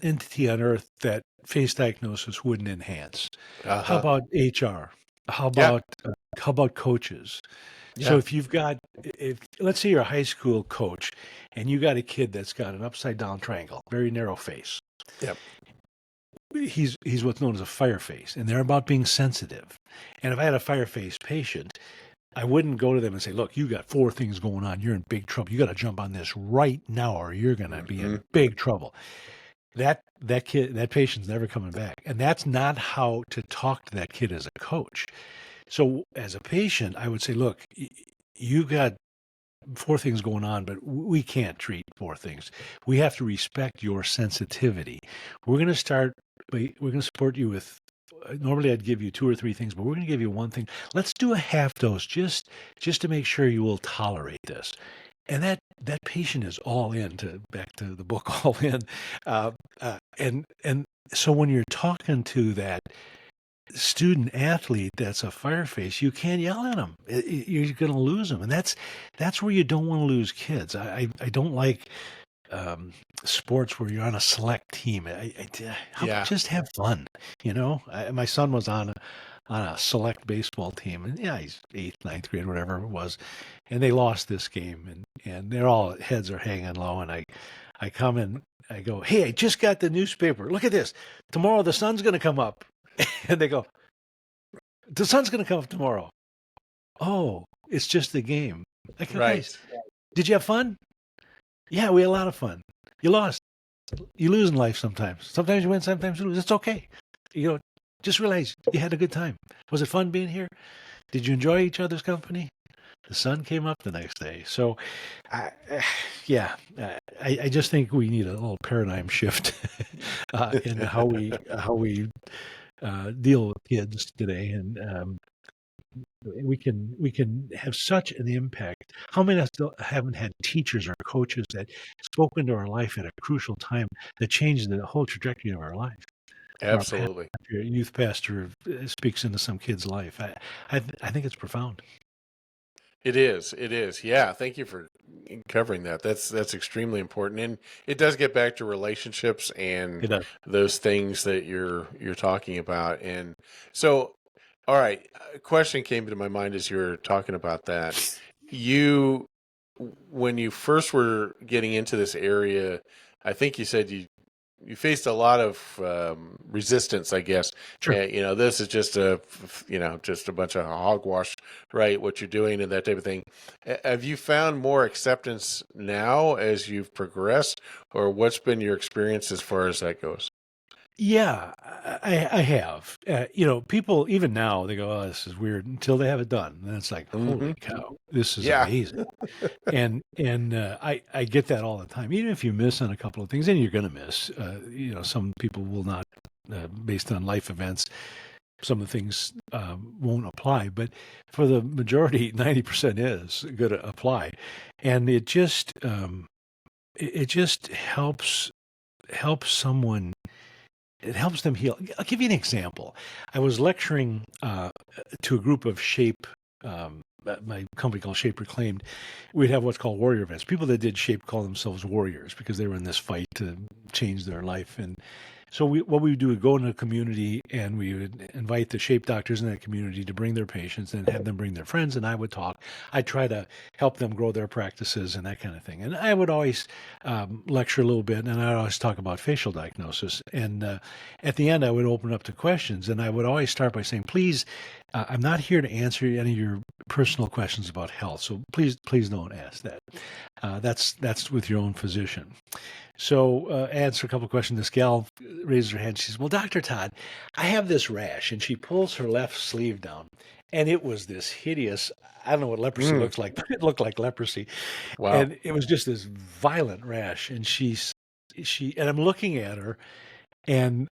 entity on earth that face diagnosis wouldn't enhance. How Uh-huh. about HR? How Yeah. about how about coaches? So Yeah. if let's say you're a high school coach and you got a kid that's got an upside down triangle, very narrow face. Yep. He's what's known as a fire face, and they're about being sensitive. And if I had a fire face patient, I wouldn't go to them and say, "Look, you got 4 things going on. You're in big trouble. You got to jump on this right now, or you're going to be Hmm. in big trouble." That patient's never coming back, and that's not how to talk to that kid as a coach. So as a patient, I would say, "Look, you got 4 things going on, but we can't treat 4 things. We have to respect your sensitivity. We're going to start. We're going to support you with normally I'd give you 2 or 3 things, but we're going to give you one thing. Let's do a half dose just to make sure you will tolerate this. And that patient is all in, to back to the book, all in. And so when you're talking to that student athlete that's a fireface, you can't yell at them. You're going to lose them, and that's where you don't want to lose kids. I don't like sports where you're on a select team. How about Yeah. just have fun? My son was on a select baseball team, and yeah, he's eighth, ninth grade, whatever it was, and they lost this game, and they're all heads are hanging low, and I come in, I go, hey, I just got the newspaper. Look at this. Tomorrow the sun's going to come up. And they go, the sun's going to come up tomorrow. Oh, it's just a game. I go, Right. guys, did you have fun? Yeah, we had a lot of fun. You lost. You lose in life sometimes. Sometimes you win, sometimes you lose. It's okay. Just realize you had a good time. Was it fun being here? Did you enjoy each other's company? The sun came up the next day. So, I just think we need a little paradigm shift in how we deal with kids today, and we can have such an impact. How many of us haven't had teachers or coaches that spoke into our life at a crucial time that changed the whole trajectory of our life? Or Absolutely. a youth pastor speaks into some kid's life. I think it's profound. It is. It is. Yeah. Thank you for covering that. That's extremely important, and it does get back to relationships and It does. those things that you're talking about. And so, all right, a question came to my mind as you were talking about that. You, when you first were getting into this area, I think you said you faced a lot of resistance, I guess. Sure. This is just just a bunch of hogwash, right? What you're doing and that type of thing. Have you found more acceptance now as you've progressed, or what's been your experience as far as that goes? Yeah, I have. People even now they go, "Oh, this is weird," until they have it done, and it's like, Hmm. "Holy cow, this is Yeah. amazing." And I get that all the time. Even if you miss on a couple of things, and you're going to miss. Some people will not, based on life events. Some of the things won't apply, but for the majority, 90% is going to apply, and it just helps someone. It helps them heal. I'll give you an example. I was lecturing to a group of Shape, my company called Shape Reclaimed. We'd have what's called warrior events. People that did Shape call themselves warriors because they were in this fight to change their life. And so what we would do is go into a community, and we would invite the Shape doctors in that community to bring their patients and have them bring their friends, and I would talk. I'd try to help them grow their practices and that kind of thing. And I would always lecture a little bit, and I'd always talk about facial diagnosis. And at the end, I would open up to questions, and I would always start by saying, please, I'm not here to answer any of your personal questions about health, so please don't ask that. That's with your own physician. So answer a couple of questions. This gal raises her hand. She says, well, Dr. Todd, I have this rash. And she pulls her left sleeve down. And it was this hideous, I don't know what leprosy Mm. looks like, but it looked like leprosy. Wow. And it was just this violent rash. And and I'm looking at her, and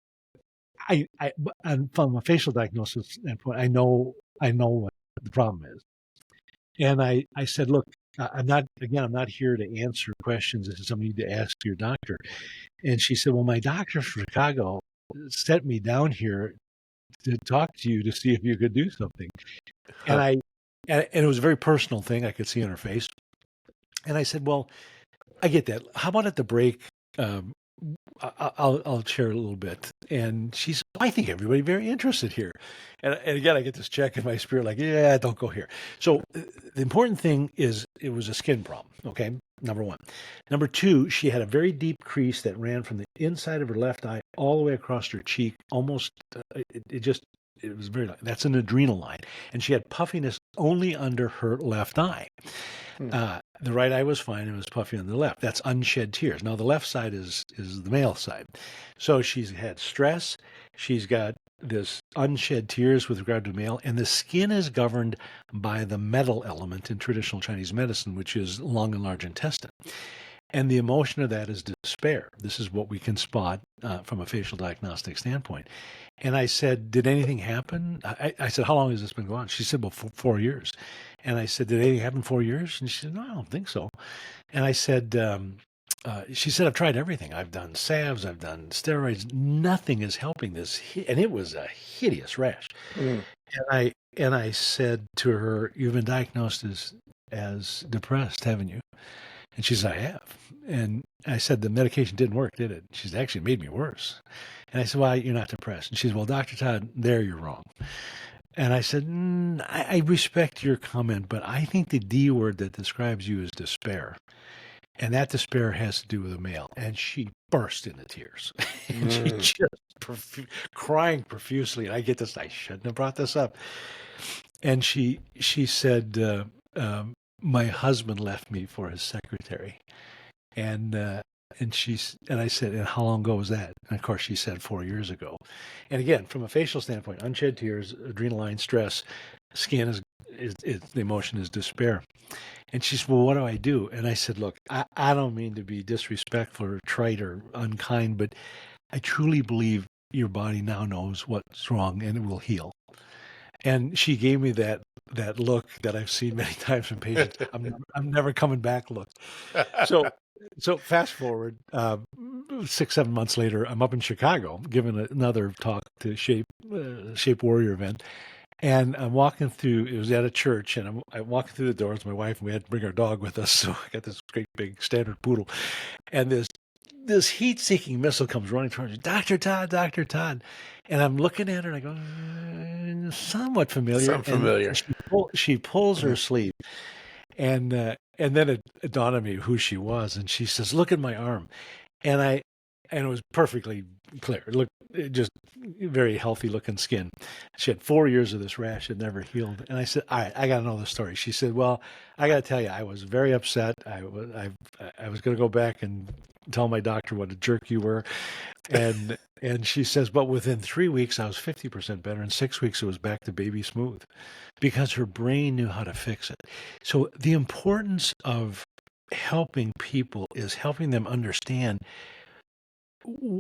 and from a facial diagnosis standpoint, I know what the problem is. And I said, look, I'm not here to answer questions. This is something you need to ask your doctor. And she said, well, my doctor from Chicago sent me down here to talk to you to see if you could do something. And and it was a very personal thing. I could see on her face. And I said, well, I get that. How about at the break? I'll share a little bit. And she said, I think everybody very interested here. And again, I get this check in my spirit, like, yeah, don't go here. So the important thing is it was a skin problem. Okay. Number one. Number two, she had a very deep crease that ran from the inside of her left eye all the way across her cheek. Almost, it was very, that's an adrenal line. And she had puffiness only under her left eye. The right eye was fine. It was puffy on the left. That's unshed tears. Now the left side is the male side. So she's had stress. She's got this unshed tears with regard to male, and the skin is governed by the metal element in traditional Chinese medicine, which is lung and large intestine. And the emotion of that is despair. This is what we can spot from a facial diagnostic standpoint. And I said, did anything happen? I said, how long has this been going on? She said, well, 4 years. And I said, did anything happen 4 years? And she said, no, I don't think so. And I said, she said, I've tried everything. I've done salves, I've done steroids. Nothing is helping this. And it was a hideous rash. Mm. And I said to her, you've been diagnosed as depressed, haven't you? And she said, I have. And I said, the medication didn't work, did it? She said, actually, it made me worse. And I said, well, you're not depressed. And she said, well, Dr. Todd, there you're wrong. And I said, I respect your comment, but I think the D word that describes you is despair. And that despair has to do with a male. And she burst into tears. And she Mm. just crying profusely. And I get this, I shouldn't have brought this up. And she said, my husband left me for his secretary. And I said, and how long ago was that? And of course she said 4 years ago. And again, from a facial standpoint, unshed tears, adrenaline stress, skin is the emotion is despair. And she said, well, what do I do? And I said, look, I don't mean to be disrespectful or trite or unkind, but I truly believe your body now knows what's wrong and it will heal. And she gave me that look that I've seen many times in patients. I'm never coming back look. So fast forward 6-7 months later, I'm up in Chicago giving another talk to Shape Warrior event. And I'm walking through, it was at a church, and I'm walking through the doors, my wife, and we had to bring our dog with us. So I got this great big standard poodle. And this heat-seeking missile comes running towards me, Dr. Todd, Dr. Todd. And I'm looking at her, and I go, somewhat familiar. Sound familiar. And she pulls her sleeve. And then it dawned on me who she was. And she says, look at my arm. And it was perfectly clear. It looked just very healthy looking skin. She had 4 years of this rash. It never healed. And I said, all right, I got to know the story. She said, well, I got to tell you, I was very upset. I was going to go back and tell my doctor what a jerk you were. And she says, but within 3 weeks, I was 50% better. In 6 weeks, it was back to baby smooth because her brain knew how to fix it. So the importance of helping people is helping them understand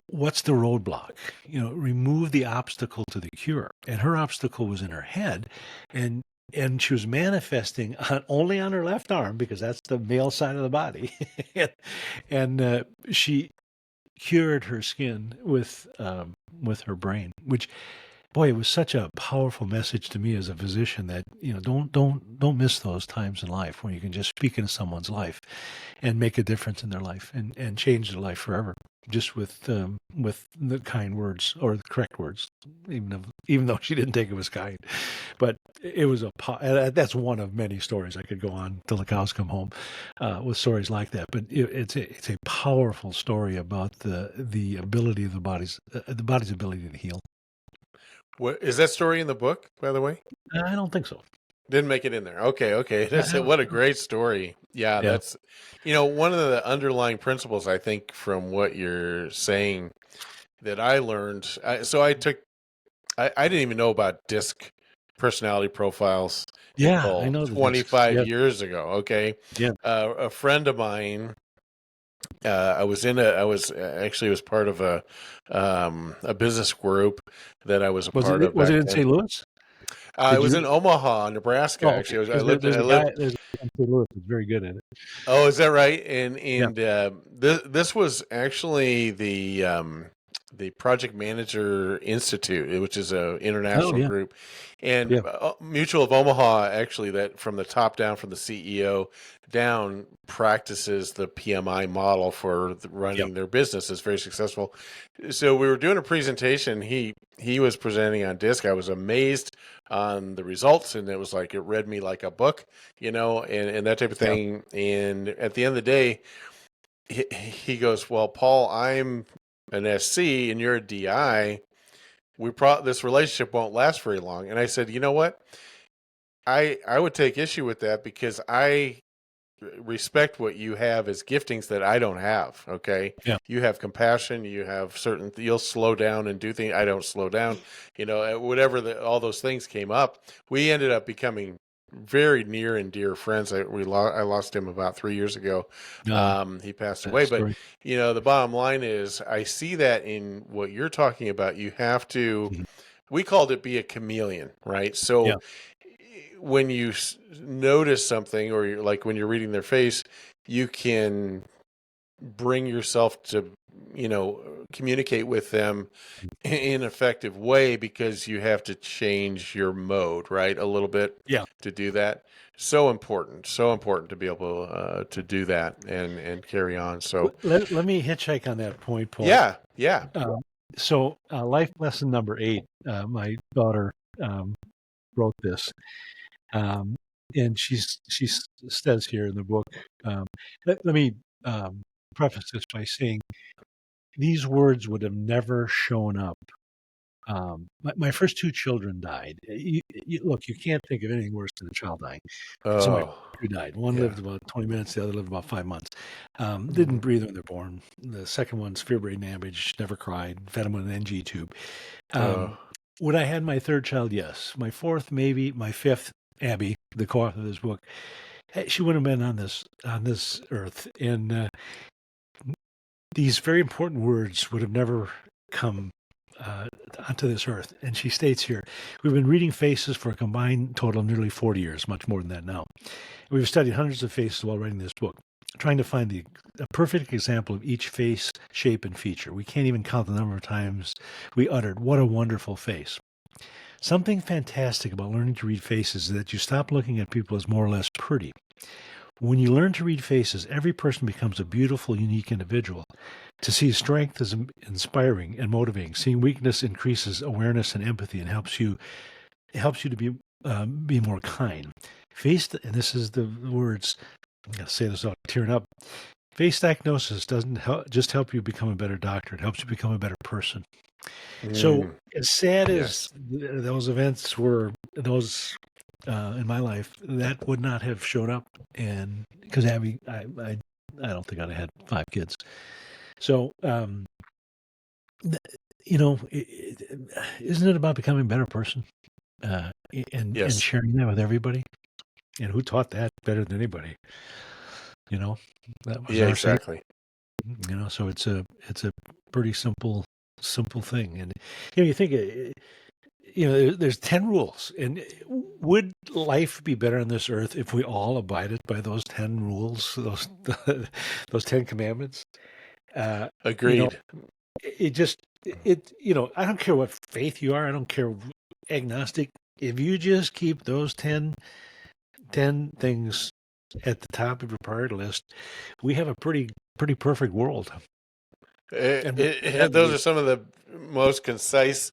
what's the roadblock, remove the obstacle to the cure. And her obstacle was in her head, and she was manifesting only on her left arm because that's the male side of the body. And she cured her skin with her brain, which, boy, it was such a powerful message to me as a physician that, don't miss those times in life when you can just speak into someone's life and make a difference in their life and change their life forever, just with the kind words or the correct words, even though she didn't think it was kind. But it was that's one of many stories. I could go on till the cows come home with stories like that. But it's a powerful story about the ability of the body's ability to heal. What is that story in the book, by the way? I don't think so. Didn't make it in there. Okay. That's it. What a great story. Yeah, Yeah. that's one of the underlying principles I think from what you're saying that I learned. I didn't even know about DISC personality profiles Yeah, I until know the discs. 25 Yeah. years ago. Okay. Yeah. A friend of mine, I was part of a business group that I was a part of Was back it in then. St. Louis? It Did was you? in Omaha, Nebraska. Oh, okay. Actually, Because there's a guy in St. Louis who's very good at it. Oh, is that right? And Yeah. this was actually the Project Manager Institute, which is a Oh, international yeah. group, and Yeah. Mutual of Omaha actually, that from the top down, from the CEO down, practices the PMI model for running Yep. their business. It's very successful. So we were doing a presentation. He was presenting on DISC. I was amazed on the results, and it was like it read me like a book, and that type of Yeah. thing. And at the end of the day, he goes, "Well, Paul, I'm an SC and you're a DI. This relationship won't last very long." And I said, "You know what? I would take issue with that because I respect what you have as giftings that I don't have. Okay, Yeah. you have compassion. You have you'll slow down and do things. I don't slow down. Whatever all those things came up, we ended up becoming very near and dear friends. I lost him about 3 years ago. Uh, He passed that away, but story. the bottom line is I see that in what you're talking about. You have to, Mhm. we called it be a chameleon, right? Yeah. So when you notice something, or you're, like when you're reading their face, you can bring yourself to, communicate with them in an effective way, because you have to change your mode, right, a little bit Yeah. to do that. So important to be able to do that and carry on. So Let me hitchhike on that point, Paul. yeah, yeah. Uh, life lesson number 8, my daughter wrote this, um, and she says here in the book. Let me preface this by saying these words would have never shown up. My first 2 children died. Look, you can't think of anything worse than a child dying. So my Oh, 2 died. One yeah. lived about 20 minutes. The other lived about 5 months. Didn't Mhm. breathe when they're born. The second one, severe brain damage, never cried. Fed him with an NG tube. Oh, Um, would I had my third child? Yes. My fourth, maybe. My fifth, Abby, the co-author of this book, she wouldn't have been on this earth. And these very important words would have never come onto this earth. And she states here, we've been reading faces for a combined total of nearly 40 years, much more than that now. We've studied hundreds of faces while writing this book, trying to find a perfect example of each face, shape, and feature. We can't even count the number of times we uttered, what a wonderful face. Something fantastic about learning to read faces is that you stop looking at people as more or less pretty. When you learn to read faces, every person becomes a beautiful, unique individual. To see strength is inspiring and motivating. Seeing weakness increases awareness and empathy and helps you to be more kind. And this is the words. I'm going to say this out tearing up. Face diagnosis doesn't just help you become a better doctor. It helps you become a better person. So mm, as sad as yes. those events were, those in my life, that would not have showed up. And because Abby, I don't think I'd have had 5 kids. So, isn't it about becoming a better person uh, and Yes. sharing that with everybody? And who taught that better than anybody? You know, that was Yeah, our Savior. exactly. So it's a pretty simple thing. And you think there's 10 rules, and would life be better on this earth if we all abided by those 10 rules, those 10 commandments? Uh, you know, Agreed. it just I don't care what faith you are. I don't care, agnostic. If you just keep those 10 things at the top of your priority list, we have a pretty perfect world. And Those are some of the most concise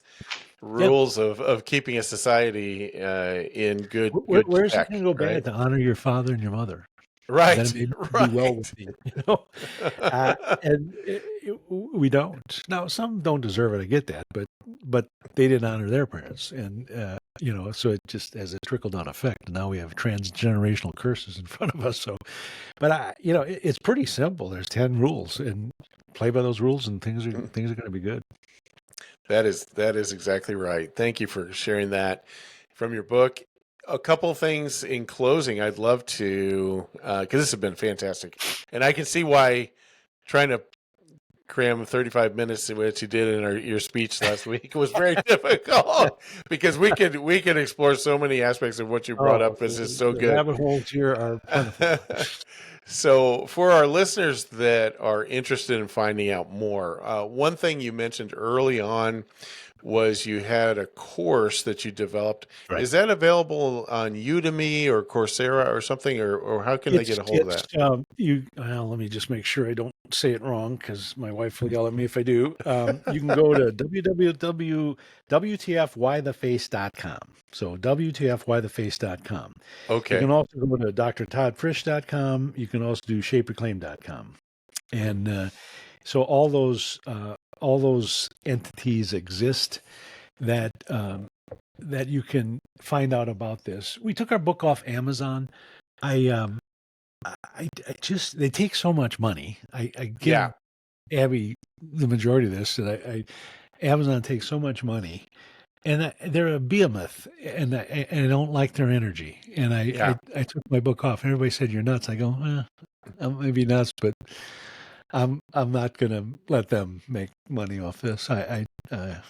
yeah, rules of keeping a society in good where's it going check, to go right? bad to honor your father and your mother? Then it Right, may be well with right. thee. And we don't. Now, some don't deserve it. I get that, but they didn't honor their parents, and so it just has a trickle down effect. And now we have transgenerational curses in front of us. So, but it's pretty simple. There's 10 rules, and play by those rules, and things are going to be good. That is exactly right. Thank you for sharing that from your book. A couple things in closing, I'd love to, because this has been fantastic, and I can see why trying to cram 35 minutes, which you did in your speech last week, was very difficult, because we could explore so many aspects of what you brought Oh, up. This is so the good. rabbit holes here are plentiful. So, for our listeners that are interested in finding out more, one thing you mentioned early on was you had a course that you developed. Right. Is that available on Udemy or Coursera or something, or how can they get a hold of It's that? you. Well, let me just make sure I don't say it wrong because my wife will yell at me if I do. You can go to www.wtfwhytheface.com. So wtfwhytheface.com. You Okay. can also go to drtoddfrisch.com. You can also do shapereclaim.com. And so all those entities exist that that you can find out about this. We took our book off Amazon. I just they take so much money. I Yeah. give Abby the majority of this, and Amazon takes so much money they're a behemoth, and I don't like their energy. And Yeah. I took my book off, and everybody said you're nuts. I go, I'm maybe nuts, but I'm not gonna let them make money off this. I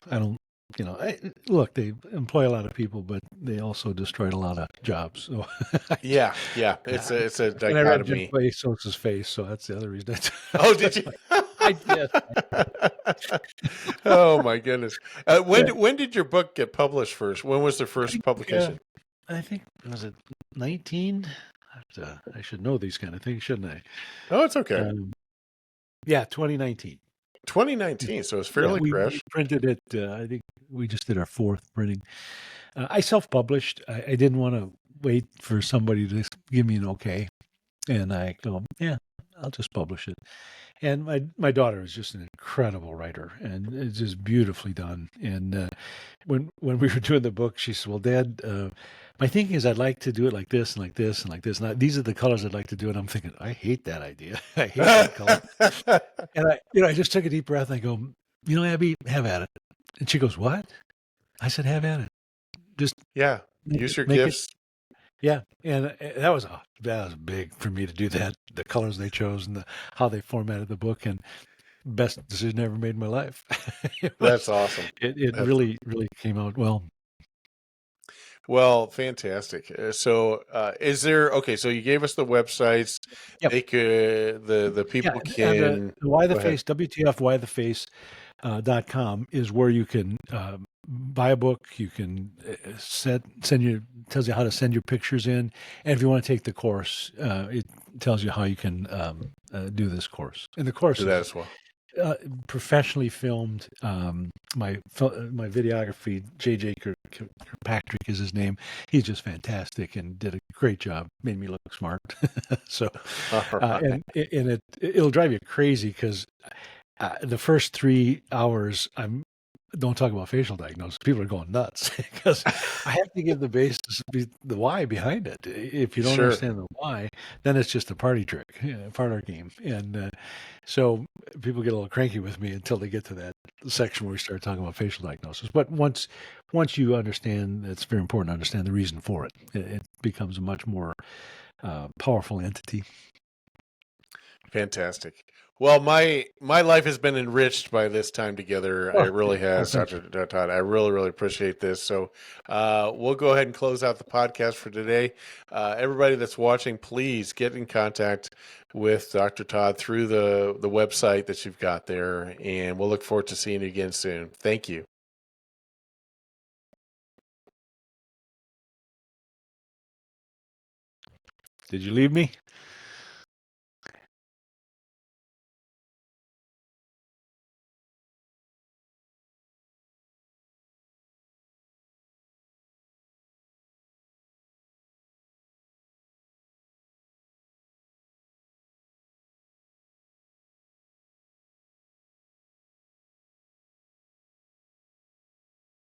don't. Look, they employ a lot of people, but they also destroyed a lot of jobs. So, Yeah. Yeah. uh, It's a and I read Jeff dichotomy. Bezos's face, so that's the other reason. I Oh, did took you? I did. Oh my goodness. Yeah, When did your book get published first? When was the I first think publication? I think was it 19? I should know these kind of things, shouldn't I? Oh, it's okay. Um, yeah, 2019. 2019, so it's Yeah, fairly we fresh. printed it. I think we just did our fourth printing. I self-published. I didn't want to wait for somebody to give me an okay, and I go, yeah, I'll just publish it. And my daughter is just an incredible writer, and it's just beautifully done. And when we were doing the book, she said, "Well, Dad, my thinking is I'd like to do it like this and like this and like this. And these are the colors I'd like to do." And I'm thinking, I hate that idea. I hate that color. And I just took a deep breath. And I go, Abby, have at it. And she goes, "What?" I said, "Have at it. Just Yeah. make Use it, your make it." gifts. Yeah, and that was big for me to do that. The colors they chose and how they formatted the book, and best decision I ever made in my life. it That's was, awesome. it That's really, really came out well. well, fantastic. Is there okay? So you gave us the websites. Yep. They could the Yeah, people and can the Why the go ahead. Face, WTF Why the Face .com is where you can buy a book. You can send your tells you how to send your pictures in, and if you want to take the course, it tells you how you can do this course. And the course Do that is as well. professionally filmed. My videography, JJ Kirkpatrick is his name. He's just fantastic and did a great job. Made me look smart. So, All right. it'll drive you crazy because the first 3 hours, don't talk about facial diagnosis. People are going nuts because I have to give the basis, the why behind it. If you don't Sure. understand the why, then it's just a party trick, parlor game. And so people get a little cranky with me until they get to that section where we start talking about facial diagnosis. But once you understand, it's very important to understand the reason for it. It becomes a much more powerful entity. Fantastic. Well, my life has been enriched by this time together. Oh, It really oh, has, thank you. Dr. Todd. I really, really appreciate this. So, we'll go ahead and close out the podcast for today. Everybody that's watching, please get in contact with Dr. Todd through the website that you've got there, and we'll look forward to seeing you again soon. Thank you. Did you leave me?